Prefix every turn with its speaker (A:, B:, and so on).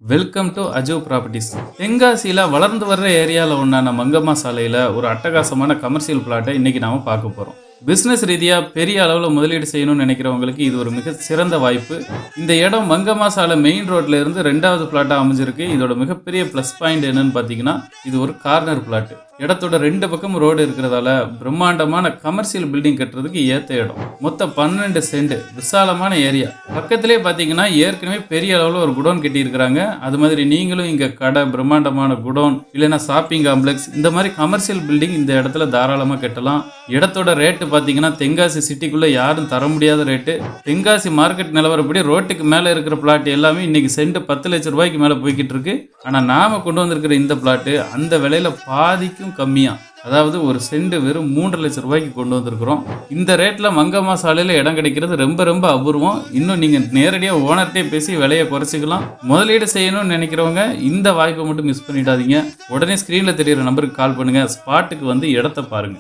A: Welcome to அஜோ properties. தென்காசியில் வளர்ந்து வர்ற ஏரியாவில் ஒன்றான மங்கம்மா சாலையில் ஒரு அட்டகாசமான கமர்ஷியல் பிளாட்டை இன்றைக்கி நாம் பார்க்க போகிறோம். பிஸ்னஸ் ரீதியாக பெரிய அளவில் முதலீடு செய்யணும்னு நினைக்கிறவங்களுக்கு இது ஒரு மிக சிறந்த வாய்ப்பு. இந்த இடம் மங்கம்மா சாலை மெயின் ரோட்ல இருந்து 2வது பிளாட்டாக அமைஞ்சிருக்கு. இதோட மிகப்பெரிய ப்ளஸ் பாயிண்ட் என்னன்னு பார்த்தீங்கன்னா, இது ஒரு கார்னர் பிளாட்டு. இடத்தோட 2 பக்கம் ரோடு இருக்கிறதால பிரம்மாண்டமான கமர்ஷியல் பில்டிங் கட்டுறதுக்கு ஏற்ற இடம். மொத்தம் 12 சென்ட், விசாலமான ஏரியா. பக்கத்திலே பார்த்தீங்கன்னா ஏற்கனவே பெரிய அளவில் ஒரு குடோன் கட்டி இருக்கிறாங்க. அது மாதிரி நீங்களும் இங்கே கடை, பிரம்மாண்டமான குடோன் இல்லைன்னா ஷாப்பிங் காம்ப்ளெக்ஸ், இந்த மாதிரி கமர்ஷியல் பில்டிங் இந்த இடத்துல தாராளமாக கட்டலாம். இடத்தோட ரேட்டு பார்த்தீங்கன்னா தென்காசி சிட்டிக்குள்ளே யாரும் தர முடியாத ரேட்டு. தென்காசி மார்க்கெட் நிலவரப்படி ரோட்டுக்கு மேலே இருக்கிற பிளாட் எல்லாமே இன்னைக்கு சென்ட் 10 லட்சம் ரூபாய்க்கு மேலே போய்கிட்டு இருக்கு. ஆனால் நாம கொண்டு வந்திருக்கிற இந்த பிளாட்டு அந்த விலையில பாதிக்கும் கம்மியா, அதாவது ஒரு சென்ட் வெறும் 3 லட்சம் ரூபாய்க்கு கொண்டு வந்திருக்கிறோம். இந்த ரேட்ல மங்கம்மா சாலையில இடம் கிடைக்கிறது ரொம்ப ரொம்ப அபூர்வம். இன்னும் நீங்க நேரடியாக ஓனர்கிட்டே பேசி விலையை குறைச்சிக்கலாம். முதலீடு செய்யணும்னு நினைக்கிறவங்க இந்த வாய்ப்பை மட்டும் மிஸ் பண்ணிடாதீங்க. உடனே ஸ்கிரீன்ல தெரியுற நம்பருக்கு கால் பண்ணுங்க. ஸ்பாட்டுக்கு வந்து இடத்தை பாருங்க.